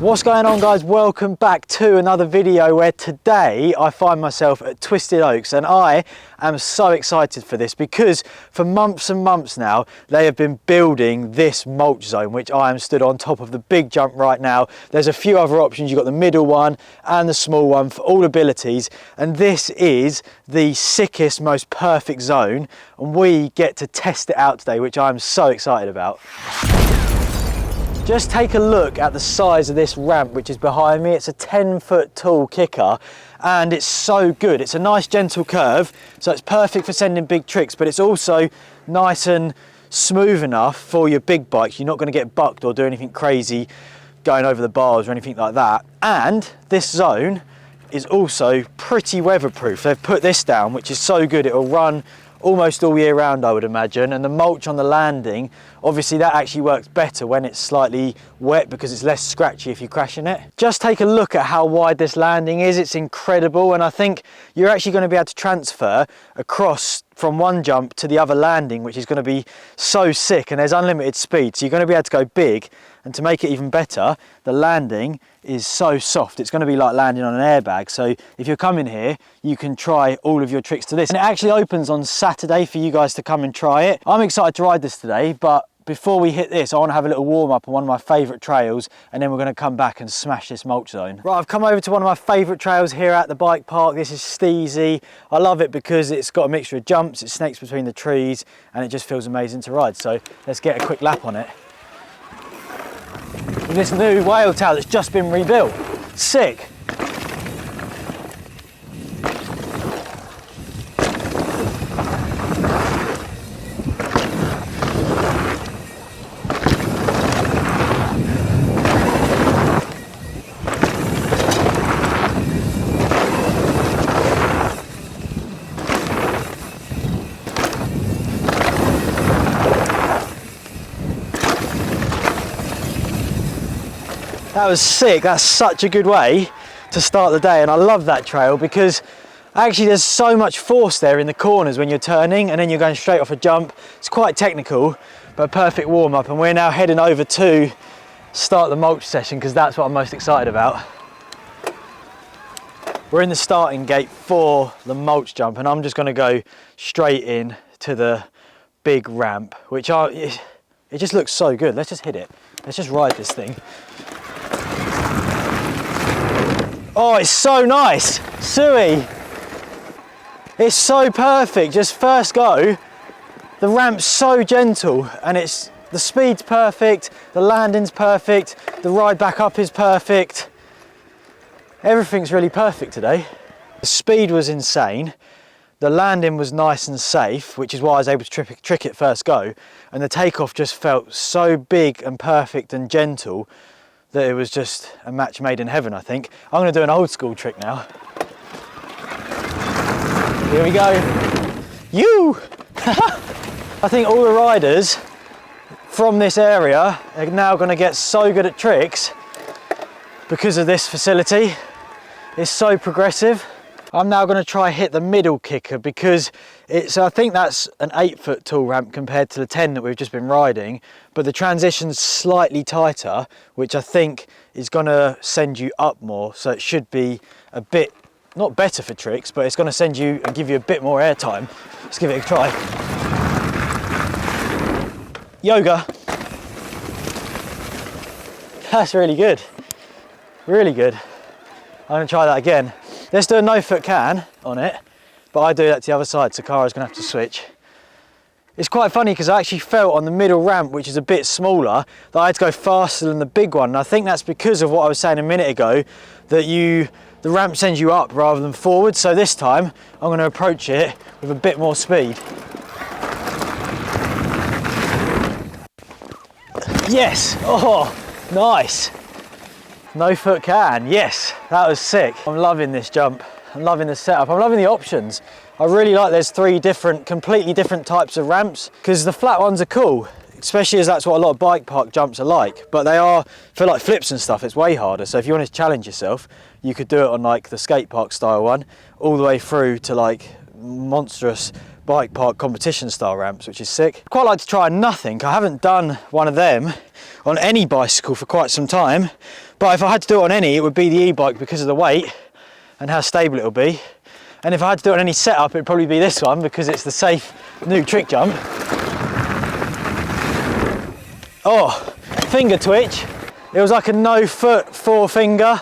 What's going on, guys? Welcome back to another video where today I find myself at Twisted Oaks, and I am so excited for this because for months and months now they have been building this mulch zone, which I am stood on top of the big jump right now. There's a few other options. You've got the middle one and the small one for all abilities, and this is the sickest, most perfect zone, and we get to test it out today, which I'm so excited about. Just take a look at the size of this ramp which is behind me. It's a 10-foot tall kicker and it's so good. It's a nice gentle curve, so it's perfect for sending big tricks, but it's also nice and smooth enough for your big bikes. You're not going to get bucked or do anything crazy going over the bars or anything like that. And this zone is also pretty weatherproof. They've put this down, which is so good. It'll run almost all year round, I would imagine, and the mulch on the landing, obviously that actually works better when it's slightly wet because it's less scratchy if you crash in it. Just take a look at how wide this landing is. It's incredible, and I think you're actually going to be able to transfer across from one jump to the other landing, which is going to be so sick, and there's unlimited speed, so you're going to be able to go big. And to make it even better, the landing is so soft. It's going to be like landing on an airbag. So if you're coming here, you can try all of your tricks to this. And it actually opens on Saturday for you guys to come and try it. I'm excited to ride this today, but before we hit this, I want to have a little warm up on one of my favourite trails, and then we're going to come back and smash this mulch zone. Right, I've come over to one of my favourite trails here at the bike park. This is Steezy. I love it because it's got a mixture of jumps, it snakes between the trees, and it just feels amazing to ride. So let's get a quick lap on it. With this new whale tail that's just been rebuilt. Sick. That was sick. That's such a good way to start the day, and I love that trail because actually there's so much force there in the corners when you're turning, and then you're going straight off a jump. It's quite technical, but a perfect warm up, and we're now heading over to start the mulch session because that's what I'm most excited about. We're in the starting gate for the mulch jump, and I'm just going to go straight in to the big ramp, which it just looks so good. Let's just hit it. Let's just ride this thing. Oh, it's so nice, Suey. It's so perfect, just first go. The ramp's so gentle, and the speed's perfect, the landing's perfect, the ride back up is perfect. Everything's really perfect today. The speed was insane. The landing was nice and safe, which is why I was able to trick it first go. And the takeoff just felt so big and perfect and gentle that it was just a match made in heaven, I think. I'm gonna do an old school trick now. Here we go. You! I think all the riders from this area are now gonna get so good at tricks because of this facility. It's so progressive. I'm now going to try hit the middle kicker because I think that's an 8-foot tall ramp compared to the 10 that we've just been riding, but the transition's slightly tighter, which I think is going to send you up more, so it should be a bit, not better for tricks, but it's going to send you and give you a bit more air time. Let's give it a try. Yoga. That's really good. Really good. I'm going to try that again. Let's do a no-foot can on it, but I do that to the other side, so Cara's going to have to switch. It's quite funny because I actually felt on the middle ramp, which is a bit smaller, that I had to go faster than the big one. And I think that's because of what I was saying a minute ago, that the ramp sends you up rather than forward. So this time, I'm going to approach it with a bit more speed. Yes! Oh, nice! No foot can, yes, that was sick. I'm loving this jump. I'm loving the setup. I'm loving the options. I really like there's 3 completely different types of ramps because the flat ones are cool, especially as that's what a lot of bike park jumps are like. But they are, for like flips and stuff, it's way harder. So if you want to challenge yourself, you could do it on like the skate park style one, all the way through to like monstrous bike park competition style ramps, which is sick. Quite like to try nothing. I haven't done one of them on any bicycle for quite some time, but if I had to do it on any, it would be the e-bike because of the weight and how stable it'll be. And if I had to do it on any setup, it'd probably be this one because it's the safe new trick jump. Oh, finger twitch. It was like a no foot forefinger.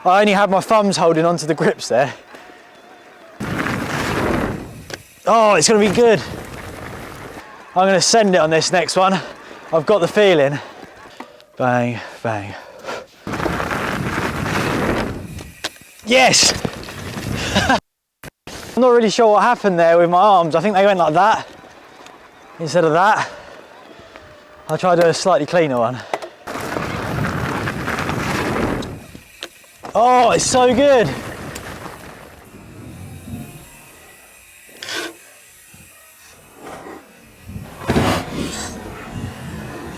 I only had my thumbs holding onto the grips there. Oh, it's gonna be good. I'm gonna send it on this next one. I've got the feeling. Bang, bang. Yes! I'm not really sure what happened there with my arms. I think they went like that instead of that. I'll try to do a slightly cleaner one. Oh, it's so good.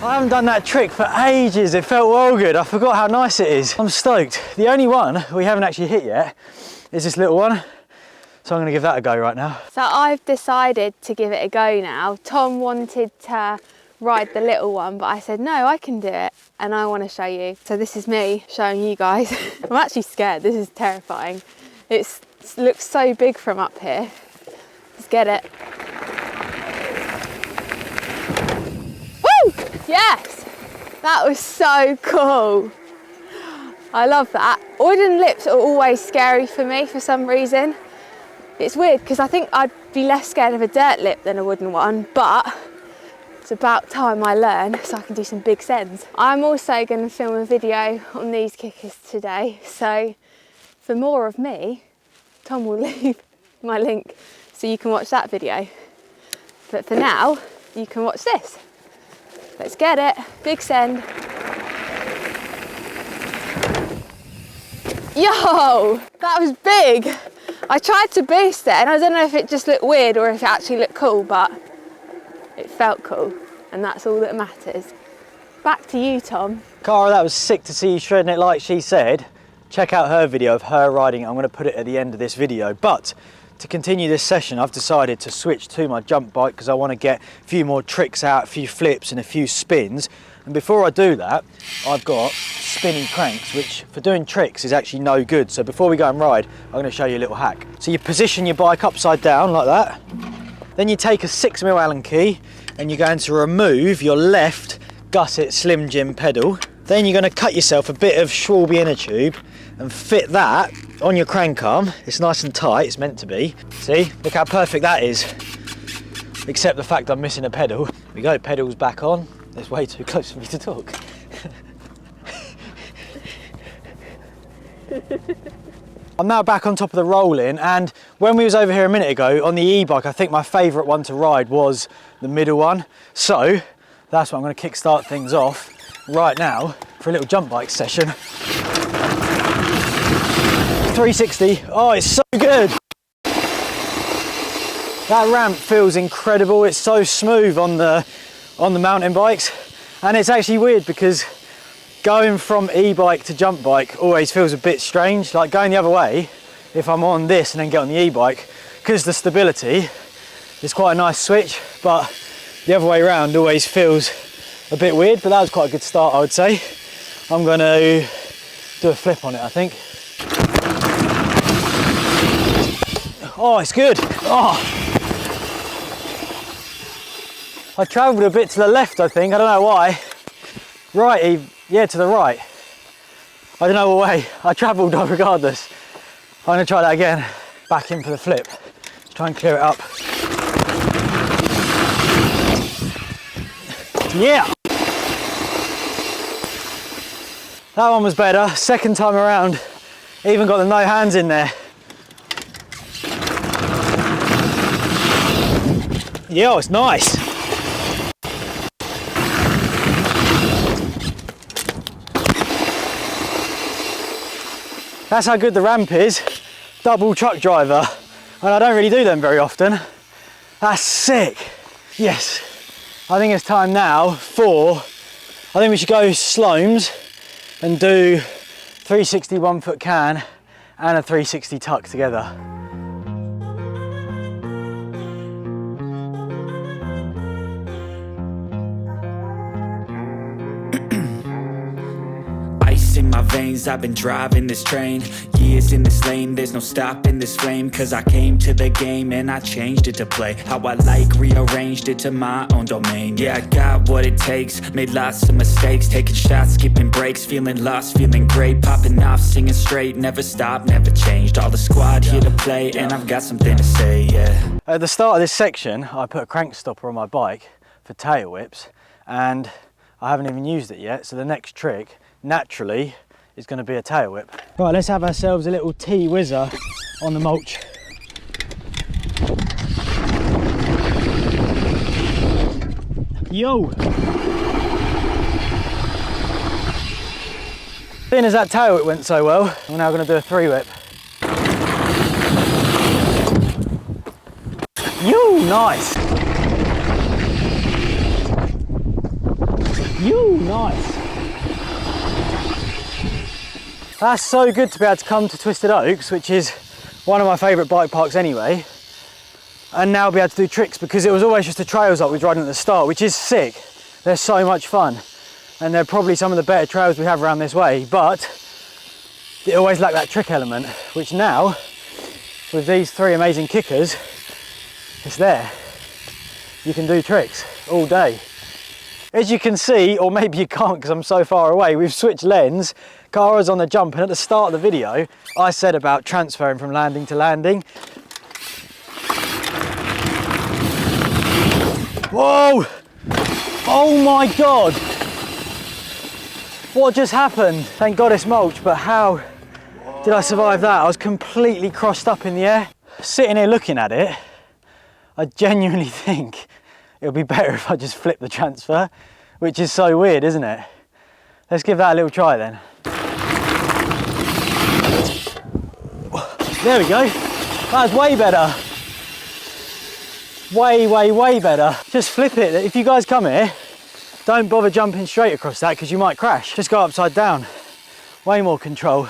I haven't done that trick for ages. It felt well good. I forgot how nice it is. I'm stoked. The only one we haven't actually hit yet is this little one. So I'm gonna give that a go right now. So I've decided to give it a go now. Tom wanted to ride the little one, but I said, no, I can do it. And I wanna show you. So this is me showing you guys. I'm actually scared. This is terrifying. It looks so big from up here. Let's get it. Woo! Yes! That was so cool. I love that. Wooden lips are always scary for me for some reason. It's weird because I think I'd be less scared of a dirt lip than a wooden one, but it's about time I learn so I can do some big sends. I'm also going to film a video on these kickers today, so for more of me, Tom will leave my link so you can watch that video. But for now, you can watch this. Let's get it, big send. Yo, that was big. I tried to boost it and I don't know if it just looked weird or if it actually looked cool, but it felt cool and that's all that matters. Back to you, Tom. Cara, that was sick to see you shredding it like she said. Check out her video of her riding it. I'm going to put it at the end of this video. But to continue this session, I've decided to switch to my jump bike because I want to get a few more tricks out, a few flips and a few spins. And before I do that, I've got spinny cranks, which for doing tricks is actually no good. So before we go and ride, I'm going to show you a little hack. So you position your bike upside down like that. Then you take a 6mm Allen key and you're going to remove your left gusset Slim Jim pedal. Then you're going to cut yourself a bit of Schwalbe inner tube and fit that on your crank arm. It's nice and tight, it's meant to be. See, look how perfect that is. Except the fact I'm missing a pedal. Here we go, pedals back on. It's way too close for me to talk. I'm now back on top of the rolling, and when we was over here a minute ago on the e-bike, I think my favourite one to ride was the middle one. So that's what I'm going to kickstart things off right now for a little jump bike session. 360. Oh, it's so good. That ramp feels incredible. It's so smooth on the mountain bikes, and it's actually weird because going from e-bike to jump bike always feels a bit strange, like going the other way if I'm on this and then get on the e-bike, because the stability is quite a nice switch, but the other way around always feels a bit weird. But that was quite a good start, I would say. I'm going to do a flip on it, I think. Oh, it's good. Oh, I travelled a bit to the left, I think. I don't know why. Right, yeah, to the right. I don't know what way. I travelled regardless. I'm going to try that again. Back in for the flip. Let's try and clear it up. Yeah! That one was better. Second time around, even got the no hands in there. Yeah, it's nice. That's how good the ramp is. Double truck driver. And I don't really do them very often. That's sick. Yes. I think it's time now for, I think we should go Slomes and do 360 1 foot can and a 360 tuck together. veins, I've been driving this train. Years in this lane, there's no stopping this flame. Cause I came to the game and I changed it to play how I like, rearranged it to my own domain. Yeah, I got what it takes, made lots of mistakes, taking shots, skipping breaks, feeling lost, feeling great, popping off, singing straight, never stopped, never changed. All the squad here to play, and I've got something to say, yeah. At the start of this section, I put a crank stopper on my bike for tail whips, and I haven't even used it yet, so the next trick, naturally, is going to be a tail whip. Right, let's have ourselves a little T-whizzer on the mulch. Yo! Seeing as that tail whip went so well, we're now going to do a 3-whip. Yo, nice! Yo, nice! That's so good to be able to come to Twisted Oaks, which is one of my favourite bike parks anyway, and now be able to do tricks, because it was always just the trails like we was riding at the start, which is sick. They're so much fun, and they're probably some of the better trails we have around this way, but it always lacked that trick element, which now, with these 3 amazing kickers, it's there. You can do tricks all day. As you can see, or maybe you can't because I'm so far away, we've switched lens. Cara's on the jump, and at the start of the video, I said about transferring from landing to landing. Whoa! Oh my God! What just happened? Thank God it's mulch, but how did I survive that? I was completely crossed up in the air. Sitting here looking at it, I genuinely think it'll be better if I just flip the transfer, which is so weird, isn't it? Let's give that a little try then. There we go. That's way better. Way, way, way better. Just flip it. If you guys come here, don't bother jumping straight across that because you might crash. Just go upside down. Way more control.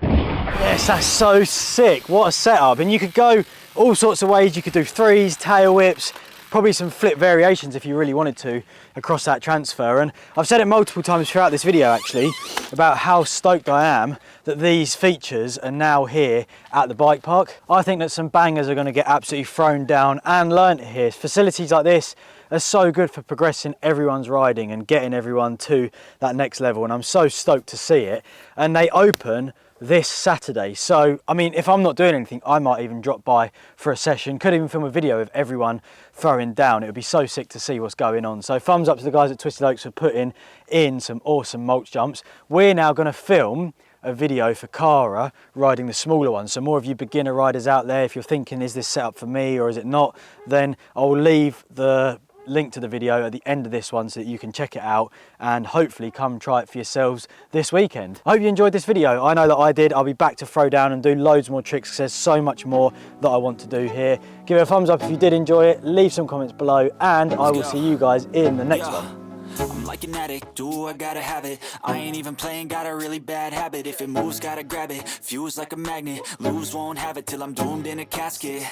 Yes, that's so sick. What a setup. And you could go all sorts of ways. You could do 3s, tail whips, probably some flip variations if you really wanted to across that transfer. And I've said it multiple times throughout this video actually about how stoked I am that these features are now here at the bike park. I think that some bangers are going to get absolutely thrown down and learnt here. Facilities like this are so good for progressing everyone's riding and getting everyone to that next level, and I'm so stoked to see it. And they open this Saturday, so I mean, if I'm not doing anything, I might even drop by for a session. Could even film a video of everyone throwing down. It would be so sick to see what's going on. So thumbs up to the guys at Twisted Oaks for putting in some awesome mulch jumps. We're now going to film a video for Cara riding the smaller one. So more of you beginner riders out there, if you're thinking, is this set up for me or is it not, then I'll leave the link to the video at the end of this one so that you can check it out and hopefully come try it for yourselves this weekend. I hope you enjoyed this video. I know that I did. I'll be back to throw down and do loads more tricks because there's so much more that I want to do here. Give it a thumbs up if you did enjoy it, leave some comments below, and I will see you guys in the next one. I'm like an addict, do I gotta have it. I ain't even playing, got a really bad habit. If it moves, gotta grab it, fuse like a magnet. Lose, won't have it till I'm doomed in a casket.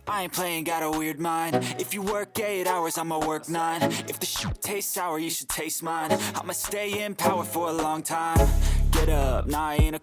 I ain't playing, got a weird mind. If you work 8 hours, I'ma work 9. If the shit tastes sour, you should taste mine. I'ma stay in power for a long time. Get up, nah, I ain't a